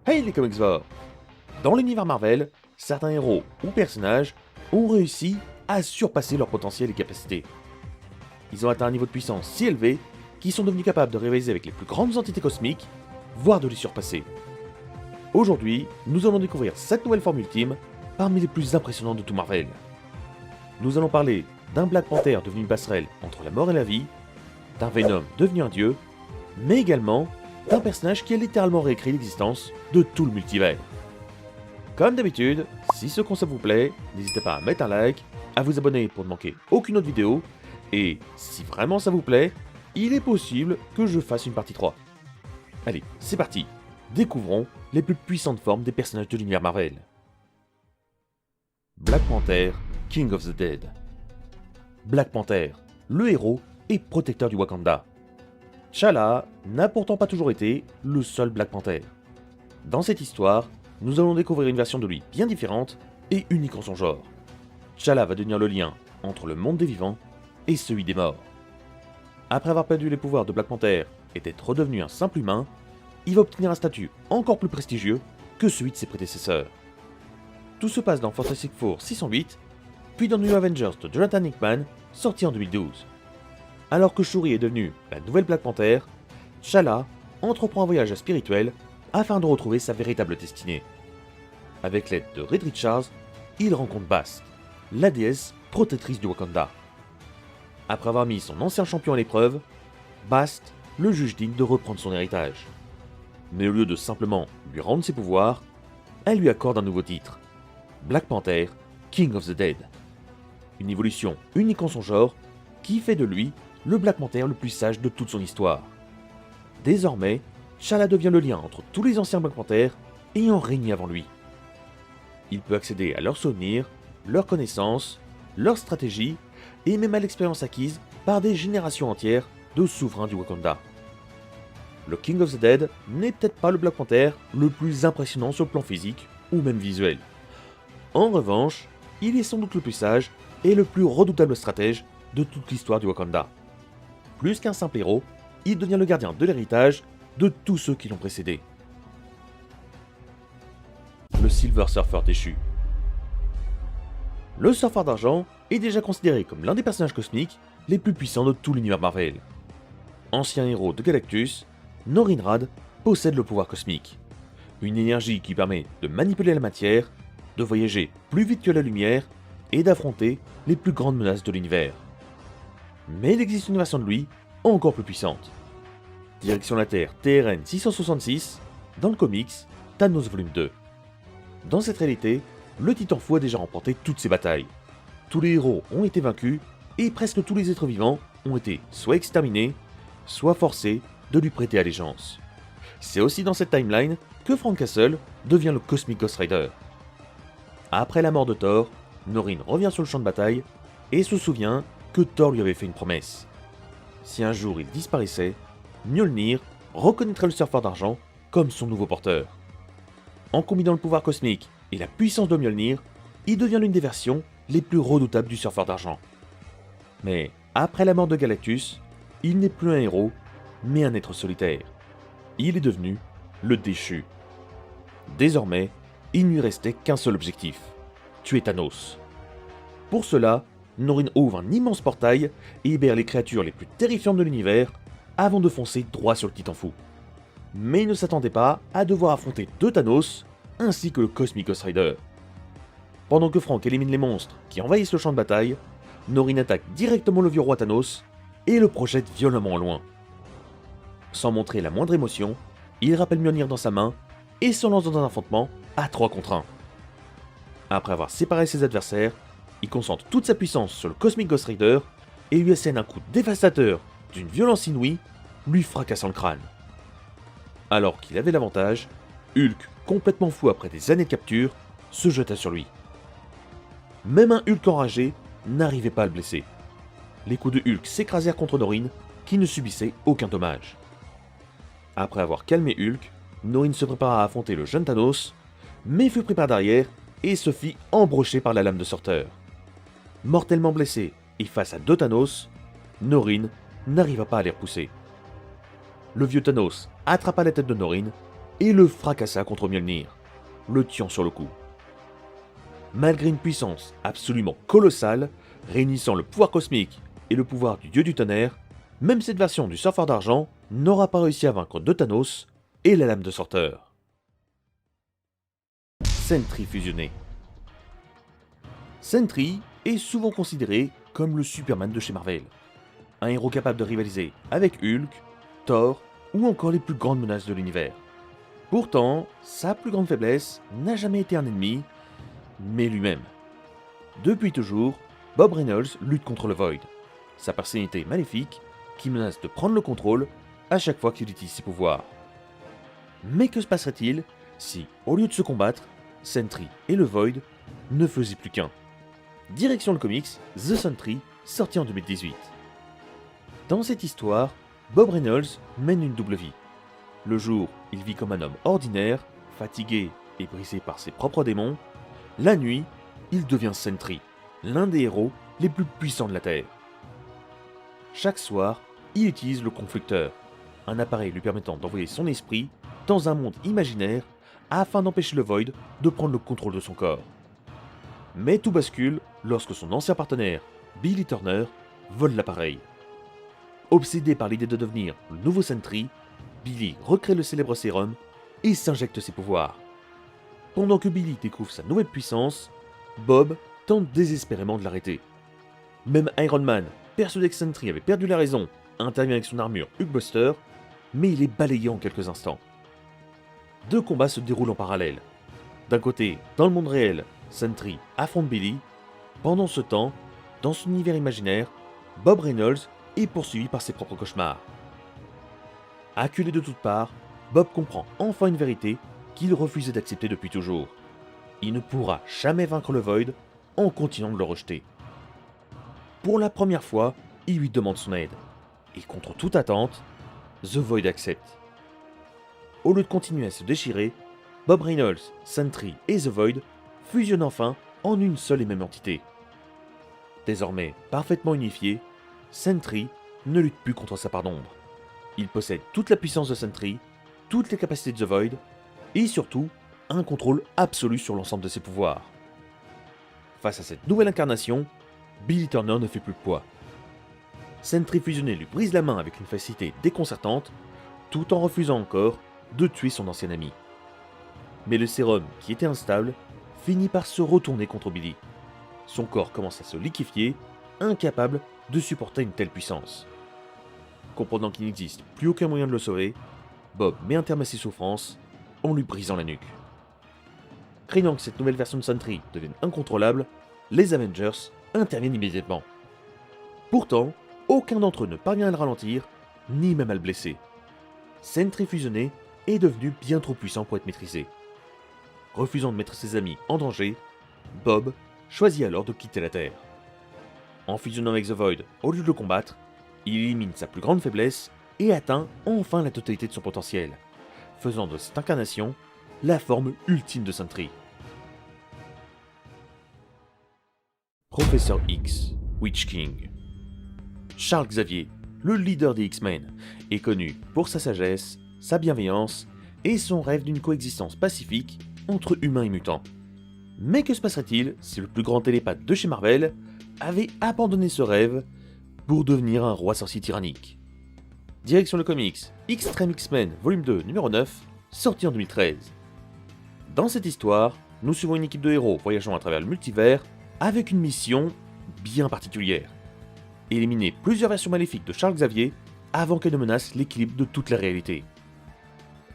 Hey les Comicsvores! Dans l'univers Marvel, certains héros ou personnages ont réussi à surpasser leur potentiel et capacités. Ils ont atteint un niveau de puissance si élevé qu'ils sont devenus capables de rivaliser avec les plus grandes entités cosmiques, voire de les surpasser. Aujourd'hui, nous allons découvrir cette nouvelle forme ultime parmi les plus impressionnantes de tout Marvel. Nous allons parler d'un Black Panther devenu une passerelle entre la mort et la vie, d'un Venom devenu un dieu, mais également d'un personnage qui a littéralement réécrit l'existence de tout le multivers. Comme d'habitude, si ce concept vous plaît, n'hésitez pas à mettre un like, à vous abonner pour ne manquer aucune autre vidéo, et si vraiment ça vous plaît, il est possible que je fasse une partie 3. Allez, c'est parti, découvrons les plus puissantes formes des personnages de l'univers Marvel. Black Panther, King of the Dead. Black Panther, le héros et protecteur du Wakanda. T'Challa n'a pourtant pas toujours été le seul Black Panther. Dans cette histoire, nous allons découvrir une version de lui bien différente et unique en son genre. T'Challa va devenir le lien entre le monde des vivants et celui des morts. Après avoir perdu les pouvoirs de Black Panther et être redevenu un simple humain, il va obtenir un statut encore plus prestigieux que celui de ses prédécesseurs. Tout se passe dans Fantastic Four 608, puis dans New Avengers de Jonathan Hickman, sorti en 2012. Alors que Shuri est devenue la nouvelle Black Panther, T'Challa entreprend un voyage spirituel afin de retrouver sa véritable destinée. Avec l'aide de Reed Richards, il rencontre Bast, la déesse protectrice du Wakanda. Après avoir mis son ancien champion à l'épreuve, Bast le juge digne de reprendre son héritage. Mais au lieu de simplement lui rendre ses pouvoirs, elle lui accorde un nouveau titre, Black Panther, King of the Dead. Une évolution unique en son genre qui fait de lui le Black Panther le plus sage de toute son histoire. Désormais, T'Challa devient le lien entre tous les anciens Black Panthers ayant régné avant lui. Il peut accéder à leurs souvenirs, leurs connaissances, leurs stratégies et même à l'expérience acquise par des générations entières de souverains du Wakanda. Le King of the Dead n'est peut-être pas le Black Panther le plus impressionnant sur le plan physique ou même visuel. En revanche, il est sans doute le plus sage et le plus redoutable stratège de toute l'histoire du Wakanda. Plus qu'un simple héros, il devient le gardien de l'héritage de tous ceux qui l'ont précédé. Le Silver Surfer déchu. Le Surfeur d'Argent est déjà considéré comme l'un des personnages cosmiques les plus puissants de tout l'univers Marvel. Ancien héros de Galactus, Norinrad possède le pouvoir cosmique. Une énergie qui permet de manipuler la matière, de voyager plus vite que la lumière et d'affronter les plus grandes menaces de l'univers. Mais il existe une version de lui encore plus puissante. Direction la Terre TRN 666, dans le comics Thanos Volume 2. Dans cette réalité, le Titan Fou a déjà remporté toutes ses batailles. Tous les héros ont été vaincus et presque tous les êtres vivants ont été soit exterminés, soit forcés de lui prêter allégeance. C'est aussi dans cette timeline que Frank Castle devient le Cosmic Ghost Rider. Après la mort de Thor, Norrin revient sur le champ de bataille et se souvient que Thor lui avait fait une promesse. Si un jour il disparaissait, Mjolnir reconnaîtrait le Surfeur d'Argent comme son nouveau porteur. En combinant le pouvoir cosmique et la puissance de Mjolnir, il devient l'une des versions les plus redoutables du Surfeur d'Argent. Mais après la mort de Galactus, il n'est plus un héros, mais un être solitaire. Il est devenu le déchu. Désormais, il ne lui restait qu'un seul objectif, tuer Thanos. Pour cela, Norrin ouvre un immense portail et libère les créatures les plus terrifiantes de l'univers avant de foncer droit sur le Titan Fou. Mais il ne s'attendait pas à devoir affronter deux Thanos ainsi que le Cosmic Ghost Rider. Pendant que Frank élimine les monstres qui envahissent le champ de bataille, Norrin attaque directement le vieux roi Thanos et le projette violemment loin. Sans montrer la moindre émotion, il rappelle Mjolnir dans sa main et se lance dans un affrontement à 3 contre 1. Après avoir séparé ses adversaires, il concentre toute sa puissance sur le Cosmic Ghost Rider et lui assène un coup dévastateur d'une violence inouïe, lui fracassant le crâne. Alors qu'il avait l'avantage, Hulk, complètement fou après des années de capture, se jeta sur lui. Même un Hulk enragé n'arrivait pas à le blesser. Les coups de Hulk s'écrasèrent contre Norrin, qui ne subissait aucun dommage. Après avoir calmé Hulk, Norrin se prépara à affronter le jeune Thanos, mais fut pris par derrière et se fit embrocher par la lame de sorteur. Mortellement blessé et face à deux Thanos, Norrin n'arriva pas à les repousser. Le vieux Thanos attrapa la tête de Norrin et le fracassa contre Mjolnir, le tuant sur le coup. Malgré une puissance absolument colossale, réunissant le pouvoir cosmique et le pouvoir du dieu du tonnerre, même cette version du surfeur d'argent n'aura pas réussi à vaincre de Thanos et la lame de Sorteur. Sentry fusionné. Sentry est souvent considéré comme le Superman de chez Marvel. Un héros capable de rivaliser avec Hulk, Thor ou encore les plus grandes menaces de l'univers. Pourtant, sa plus grande faiblesse n'a jamais été un ennemi, mais lui-même. Depuis toujours, Bob Reynolds lutte contre le Void, sa personnalité maléfique qui menace de prendre le contrôle à chaque fois qu'il utilise ses pouvoirs. Mais que se passerait-il si, au lieu de se combattre, Sentry et le Void ne faisaient plus qu'un? Direction le comics The Sentry, sorti en 2018. Dans cette histoire, Bob Reynolds mène une double vie. Le jour, il vit comme un homme ordinaire, fatigué et brisé par ses propres démons. La nuit, il devient Sentry, l'un des héros les plus puissants de la Terre. Chaque soir, il utilise le Conflicteur, un appareil lui permettant d'envoyer son esprit dans un monde imaginaire afin d'empêcher le Void de prendre le contrôle de son corps. Mais tout bascule lorsque son ancien partenaire, Billy Turner, vole l'appareil. Obsédé par l'idée de devenir le nouveau Sentry, Billy recrée le célèbre sérum et s'injecte ses pouvoirs. Pendant que Billy découvre sa nouvelle puissance, Bob tente désespérément de l'arrêter. Même Iron Man, persuadé que Sentry avait perdu la raison, intervient avec son armure Hulkbuster, mais il est balayé en quelques instants. Deux combats se déroulent en parallèle. D'un côté, dans le monde réel, Sentry affronte Billy. Pendant ce temps, dans son univers imaginaire, Bob Reynolds est poursuivi par ses propres cauchemars. Acculé de toutes parts, Bob comprend enfin une vérité qu'il refusait d'accepter depuis toujours. Il ne pourra jamais vaincre le Void en continuant de le rejeter. Pour la première fois, il lui demande son aide. Et contre toute attente, The Void accepte. Au lieu de continuer à se déchirer, Bob Reynolds, Sentry et The Void fusionnent enfin en une seule et même entité. Désormais parfaitement unifié, Sentry ne lutte plus contre sa part d'ombre. Il possède toute la puissance de Sentry, toutes les capacités de The Void, et surtout, un contrôle absolu sur l'ensemble de ses pouvoirs. Face à cette nouvelle incarnation, Billy Turner ne fait plus de poids. Sentry fusionné lui brise la main avec une facilité déconcertante, tout en refusant encore de tuer son ancien ami. Mais le sérum, qui était instable, finit par se retourner contre Billy. Son corps commence à se liquéfier, incapable de supporter une telle puissance. Comprenant qu'il n'existe plus aucun moyen de le sauver, Bob met un terme à ses souffrances en lui brisant la nuque. Craignant que cette nouvelle version de Sentry devienne incontrôlable, les Avengers interviennent immédiatement. Pourtant, aucun d'entre eux ne parvient à le ralentir, ni même à le blesser. Sentry fusionné est devenu bien trop puissant pour être maîtrisé. Refusant de mettre ses amis en danger, Bob choisit alors de quitter la Terre. En fusionnant avec The Void au lieu de le combattre, il élimine sa plus grande faiblesse et atteint enfin la totalité de son potentiel, faisant de cette incarnation la forme ultime de Sentry. Professeur X, Witch King. Charles Xavier, le leader des X-Men, est connu pour sa sagesse, sa bienveillance et son rêve d'une coexistence pacifique entre humains et mutants. Mais que se passerait-il si le plus grand télépathe de chez Marvel avait abandonné ce rêve pour devenir un roi sorcier tyrannique? Direction le comics Extreme X-Men volume 2 numéro 9, sorti en 2013. Dans cette histoire, nous suivons une équipe de héros voyageant à travers le multivers avec une mission bien particulière. Éliminer plusieurs versions maléfiques de Charles Xavier avant qu'elle ne menace l'équilibre de toute la réalité.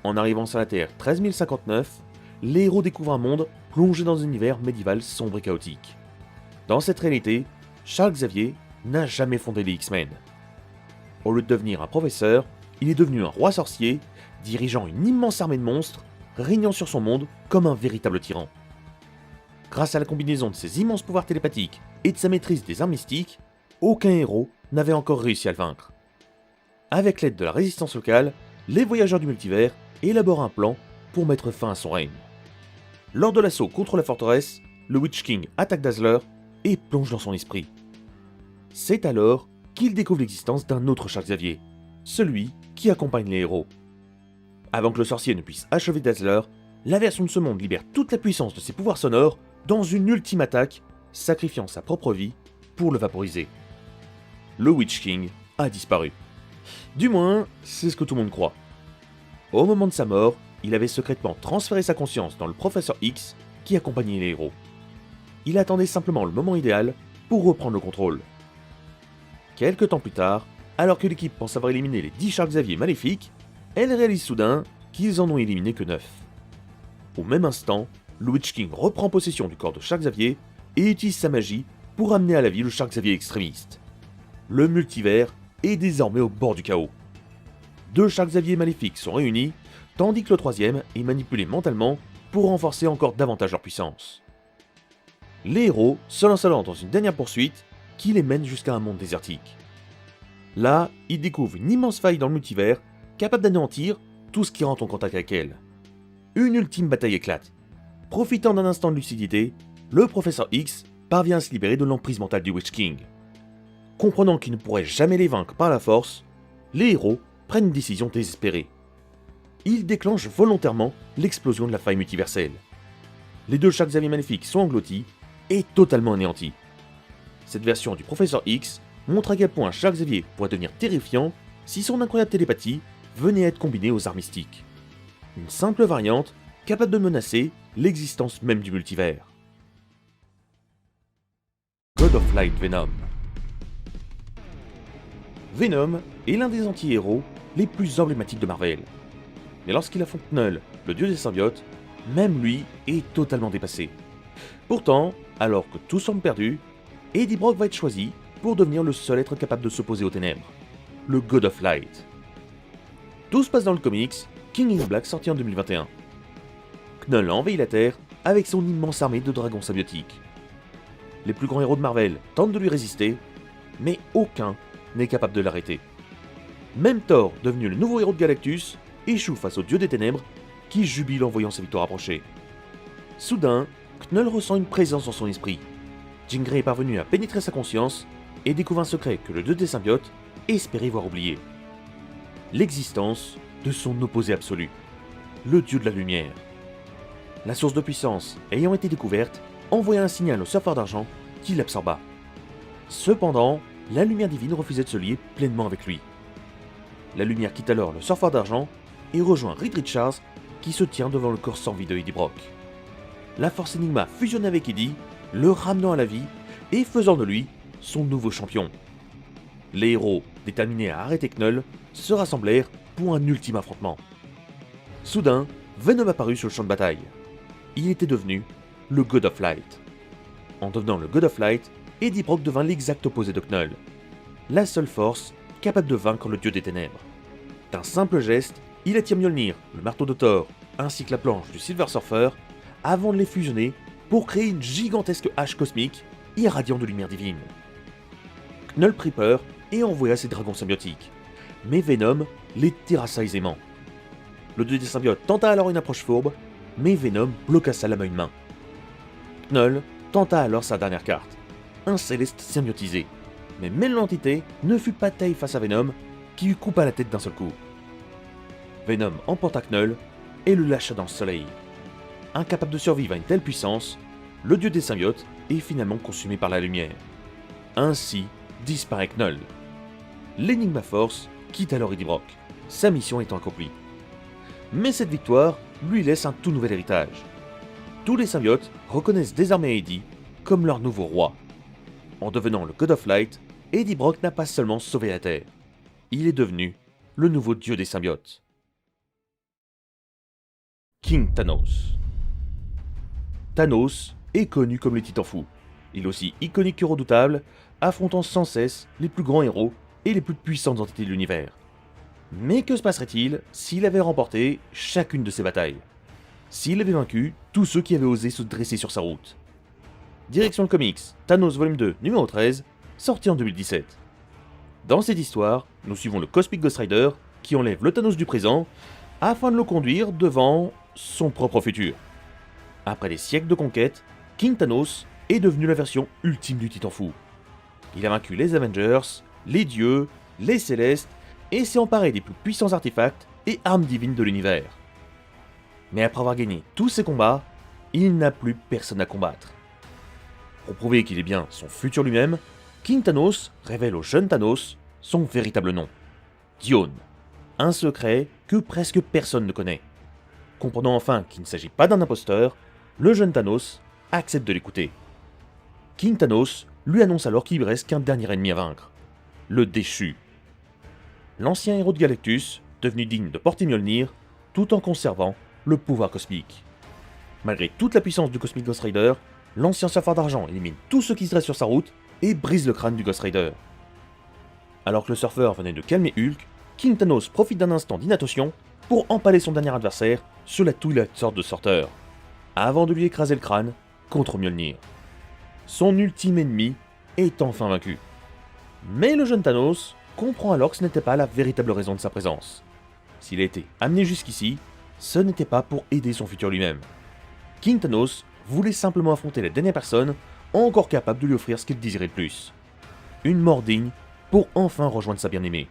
En arrivant sur la Terre 13059, les héros découvrent un monde plongé dans un univers médiéval sombre et chaotique. Dans cette réalité, Charles Xavier n'a jamais fondé les X-Men. Au lieu de devenir un professeur, il est devenu un roi sorcier, dirigeant une immense armée de monstres, régnant sur son monde comme un véritable tyran. Grâce à la combinaison de ses immenses pouvoirs télépathiques et de sa maîtrise des arts mystiques, aucun héros n'avait encore réussi à le vaincre. Avec l'aide de la résistance locale, les voyageurs du multivers élaborent un plan pour mettre fin à son règne. Lors de l'assaut contre la forteresse, le Witch King attaque Dazzler et plonge dans son esprit. C'est alors qu'il découvre l'existence d'un autre Charles Xavier, celui qui accompagne les héros. Avant que le sorcier ne puisse achever Dazzler, la version de ce monde libère toute la puissance de ses pouvoirs sonores dans une ultime attaque, sacrifiant sa propre vie pour le vaporiser. Le Witch King a disparu. Du moins, c'est ce que tout le monde croit. Au moment de sa mort, il avait secrètement transféré sa conscience dans le Professeur X qui accompagnait les héros. Il attendait simplement le moment idéal pour reprendre le contrôle. Quelque temps plus tard, alors que l'équipe pense avoir éliminé les 10 Charles Xavier maléfiques, elle réalise soudain qu'ils en ont éliminé que 9. Au même instant, le Witch King reprend possession du corps de Charles Xavier et utilise sa magie pour amener à la vie le Charles Xavier extrémiste. Le multivers est désormais au bord du chaos. 2 Charles Xavier maléfiques sont réunis, tandis que le troisième est manipulé mentalement pour renforcer encore davantage leur puissance. Les héros se lancent alors dans une dernière poursuite qui les mène jusqu'à un monde désertique. Là, ils découvrent une immense faille dans le multivers capable d'anéantir tout ce qui rentre en contact avec elle. Une ultime bataille éclate. Profitant d'un instant de lucidité, le Professeur X parvient à se libérer de l'emprise mentale du Witch King. Comprenant qu'il ne pourrait jamais les vaincre par la force, les héros prennent une décision désespérée. Ils déclenchent volontairement l'explosion de la faille multiverselle. Les 2 Charles Xavier maléfiques sont engloutis et totalement anéantis. Cette version du Professeur X montre à quel point Charles Xavier pourrait devenir terrifiant si son incroyable télépathie venait à être combinée aux arts mystiques. Une simple variante capable de menacer l'existence même du multivers. God of Light Venom. Venom est l'un des anti-héros les plus emblématiques de Marvel. Mais lorsqu'il affronte Knull, le dieu des symbiotes, même lui est totalement dépassé. Pourtant, alors que tout semble perdu, Eddie Brock va être choisi pour devenir le seul être capable de s'opposer aux ténèbres, le God of Light. Tout se passe dans le comics King in Black sorti en 2021. Knull envahit la Terre avec son immense armée de dragons symbiotiques. Les plus grands héros de Marvel tentent de lui résister, mais aucun n'est capable de l'arrêter. Même Thor, devenu le nouveau héros de Galactus, échoue face au dieu des ténèbres qui jubile en voyant sa victoire approcher. Soudain, Knull ressent une présence dans son esprit. Jean Grey est parvenu à pénétrer sa conscience et découvre un secret que le dieu des symbiotes espérait voir oublié. L'existence de son opposé absolu, le dieu de la lumière. La source de puissance ayant été découverte, envoya un signal au surfeur d'argent qui l'absorba. Cependant, la lumière divine refusait de se lier pleinement avec lui. La lumière quitte alors le surfeur d'argent et rejoint Reed Richards qui se tient devant le corps sans vie de Eddie Brock. La force Enigma fusionne avec Eddie, le ramenant à la vie et faisant de lui son nouveau champion. Les héros, déterminés à arrêter Knull, se rassemblèrent pour un ultime affrontement. Soudain, Venom apparut sur le champ de bataille. Il était devenu le God of Light. En devenant le God of Light, Eddie Brock devint l'exact opposé de Knull, la seule force capable de vaincre le dieu des ténèbres. D'un simple geste, il attire Mjolnir, le marteau de Thor, ainsi que la planche du Silver Surfer, avant de les fusionner pour créer une gigantesque hache cosmique irradiant de lumière divine. Knull prit peur et envoya ses dragons symbiotiques, mais Venom les terrassa aisément. Le dieu des symbiotes tenta alors une approche fourbe, mais Venom bloqua sa lame à une main. Knull tenta alors sa dernière carte, un céleste symbiotisé, mais même l'entité ne fut pas taille face à Venom, qui lui coupa la tête d'un seul coup. Venom emporta Knull et le lâcha dans le soleil. Incapable de survivre à une telle puissance, le dieu des symbiotes est finalement consumé par la lumière. Ainsi disparaît Knull. L'Enigma Force quitte alors Eddie Brock, sa mission étant accomplie. Mais cette victoire lui laisse un tout nouvel héritage. Tous les symbiotes reconnaissent désormais Eddie comme leur nouveau roi. En devenant le God of Light, Eddie Brock n'a pas seulement sauvé la Terre, il est devenu le nouveau dieu des symbiotes. King Thanos. Thanos est connu comme le Titan Fou. Il est aussi iconique que redoutable, affrontant sans cesse les plus grands héros et les plus puissantes entités de l'univers. Mais que se passerait-il s'il avait remporté chacune de ces batailles? S'il avait vaincu tous ceux qui avaient osé se dresser sur sa route? Direction le comics, Thanos Volume 2, numéro 13, sorti en 2017. Dans cette histoire, nous suivons le Cosmic Ghost Rider qui enlève le Thanos du présent afin de le conduire devant son propre futur. Après des siècles de conquête, King Thanos est devenu la version ultime du Titan Fou. Il a vaincu les Avengers, les dieux, les Célestes, et s'est emparé des plus puissants artefacts et arme divine de l'univers. Mais après avoir gagné tous ses combats, il n'a plus personne à combattre. Pour prouver qu'il est bien son futur lui-même, King Thanos révèle au jeune Thanos son véritable nom, Dione, un secret que presque personne ne connaît. Comprenant enfin qu'il ne s'agit pas d'un imposteur, le jeune Thanos accepte de l'écouter. King Thanos lui annonce alors qu'il lui reste qu'un dernier ennemi à vaincre, le Déchu. L'ancien héros de Galactus, devenu digne de porter Mjolnir, tout en conservant le pouvoir cosmique. Malgré toute la puissance du Cosmic Ghost Rider, l'ancien surfeur d'argent élimine tout ce qui se dresse sur sa route et brise le crâne du Ghost Rider. Alors que le surfeur venait de calmer Hulk, King Thanos profite d'un instant d'inattention pour empaler son dernier adversaire sur la Twilight Sword de Sorter, avant de lui écraser le crâne contre Mjolnir. Son ultime ennemi est enfin vaincu. Mais le jeune Thanos comprend alors que ce n'était pas la véritable raison de sa présence. S'il a été amené jusqu'ici, ce n'était pas pour aider son futur lui-même. King Thanos voulait simplement affronter la dernière personne encore capable de lui offrir ce qu'il désirait le plus. Une mort digne pour enfin rejoindre sa bien-aimée.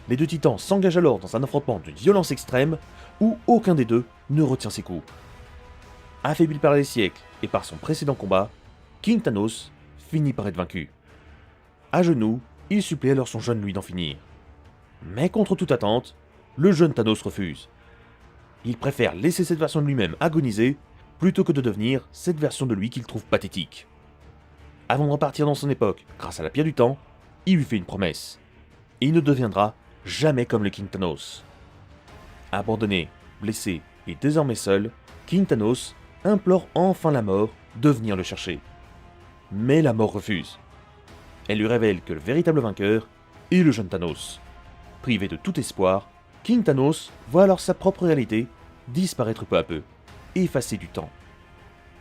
Les deux titans s'engagent alors dans un affrontement d'une violence extrême où aucun des deux ne retient ses coups. Affaibli par les siècles et par son précédent combat, King Thanos finit par être vaincu. À genoux, il supplie alors son jeune lui d'en finir. Mais contre toute attente, le jeune Thanos refuse. Il préfère laisser cette version de lui-même agoniser plutôt que de devenir cette version de lui qu'il trouve pathétique. Avant de repartir dans son époque, grâce à la pierre du temps, il lui fait une promesse. Il ne deviendra jamais comme le King Thanos. Abandonné, blessé et désormais seul, King Thanos implore enfin la mort de venir le chercher. Mais la mort refuse. Elle lui révèle que le véritable vainqueur est le jeune Thanos. Privé de tout espoir, King Thanos voit alors sa propre réalité disparaître peu à peu, effacée du temps.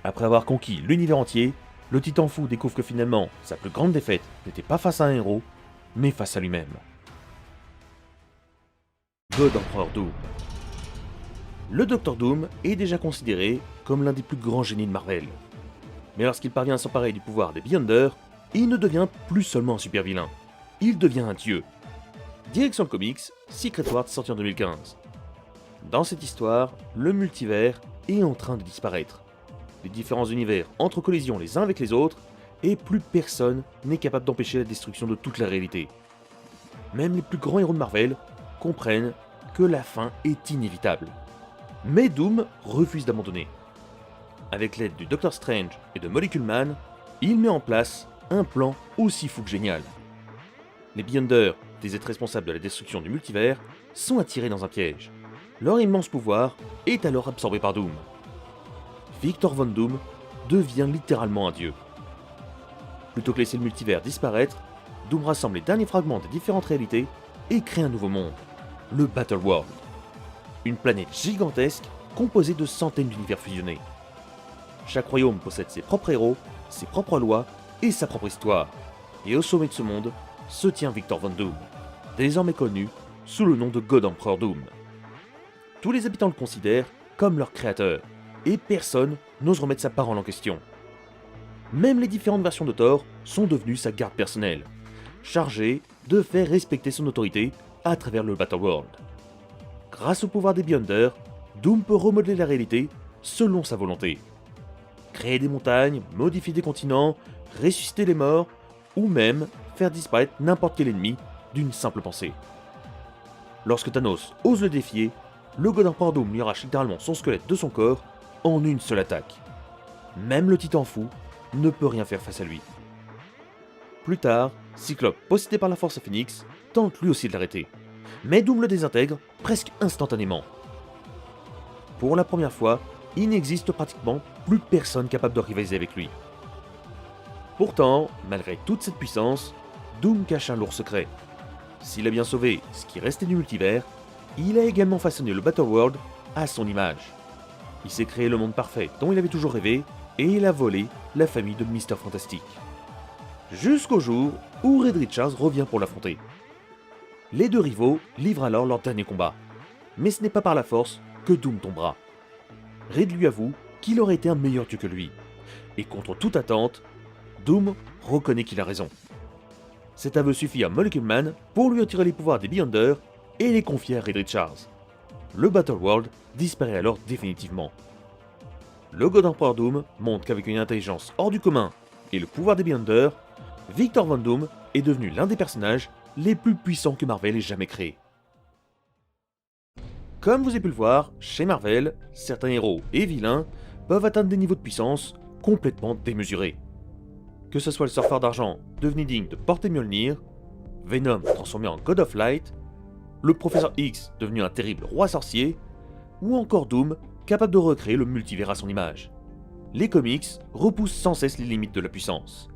Après avoir conquis l'univers entier, le titan fou découvre que finalement, sa plus grande défaite n'était pas face à un héros, mais face à lui-même. God Emperor Doom. Le Docteur Doom est déjà considéré comme l'un des plus grands génies de Marvel. Mais lorsqu'il parvient à s'emparer du pouvoir des Beyonders, il ne devient plus seulement un super vilain, il devient un dieu. Direction le comics, Secret Wars sorti en 2015. Dans cette histoire, le multivers est en train de disparaître. Les différents univers entrent en collision les uns avec les autres, et plus personne n'est capable d'empêcher la destruction de toute la réalité. Même les plus grands héros de Marvel comprennent que la fin est inévitable. Mais Doom refuse d'abandonner. Avec l'aide du Docteur Strange et de Molecule Man, il met en place un plan aussi fou que génial. Les Beyonders, des êtres responsables de la destruction du multivers, sont attirés dans un piège. Leur immense pouvoir est alors absorbé par Doom. Victor Von Doom devient littéralement un dieu. Plutôt que laisser le multivers disparaître, Doom rassemble les derniers fragments des différentes réalités et crée un nouveau monde, le Battle World. Une planète gigantesque composée de centaines d'univers fusionnés. Chaque royaume possède ses propres héros, ses propres lois et sa propre histoire. Et au sommet de ce monde se tient Victor Von Doom, désormais connu sous le nom de God Emperor Doom. Tous les habitants le considèrent comme leur créateur, et personne n'ose remettre sa parole en question. Même les différentes versions de Thor sont devenues sa garde personnelle, chargée de faire respecter son autorité à travers le Battle World. Grâce au pouvoir des Beyonders, Doom peut remodeler la réalité selon sa volonté. Créer des montagnes, modifier des continents, ressusciter les morts, ou même faire disparaître n'importe quel ennemi d'une simple pensée. Lorsque Thanos ose le défier, le God Emperor Doom lui arrache littéralement son squelette de son corps en une seule attaque. Même le titan fou ne peut rien faire face à lui. Plus tard, Cyclope, possédé par la force Phoenix, tente lui aussi de l'arrêter. Mais Doom le désintègre presque instantanément. Pour la première fois, il n'existe pratiquement plus personne capable de rivaliser avec lui. Pourtant, malgré toute cette puissance, Doom cache un lourd secret. S'il a bien sauvé ce qui restait du multivers, il a également façonné le Battle World à son image. Il s'est créé le monde parfait dont il avait toujours rêvé, et il a volé la famille de Mr. Fantastic. Jusqu'au jour où Reed Richards revient pour l'affronter. Les deux rivaux livrent alors leur dernier combat. Mais ce n'est pas par la force que Doom tombera. Reed lui avoue qu'il aurait été un meilleur dieu que lui. Et contre toute attente, Doom reconnaît qu'il a raison. Cet aveu suffit à Molecule Man pour lui retirer les pouvoirs des Beyonders et les confier à Reed Richards. Le Battle World disparaît alors définitivement. Le God Emperor Doom montre qu'avec une intelligence hors du commun et le pouvoir des Beyonders, Victor Von Doom est devenu l'un des personnages les plus puissants que Marvel ait jamais créés. Comme vous avez pu le voir, chez Marvel, certains héros et vilains peuvent atteindre des niveaux de puissance complètement démesurés. Que ce soit le Surfeur d'Argent devenu digne de porter Mjolnir, Venom transformé en God of Light, le Professeur X devenu un terrible roi sorcier, ou encore Doom capable de recréer le multivers à son image. Les comics repoussent sans cesse les limites de la puissance.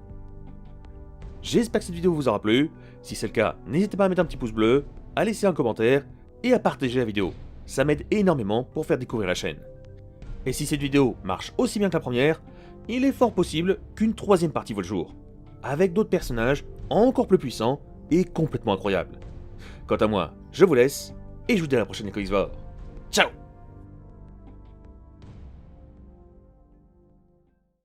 J'espère que cette vidéo vous aura plu, si c'est le cas, n'hésitez pas à mettre un petit pouce bleu, à laisser un commentaire et à partager la vidéo. Ça m'aide énormément pour faire découvrir la chaîne. Et si cette vidéo marche aussi bien que la première, il est fort possible qu'une troisième partie voit le jour, avec d'autres personnages encore plus puissants et complètement incroyables. Quant à moi, je vous laisse, et je vous dis à la prochaine les Comicsvores. Ciao!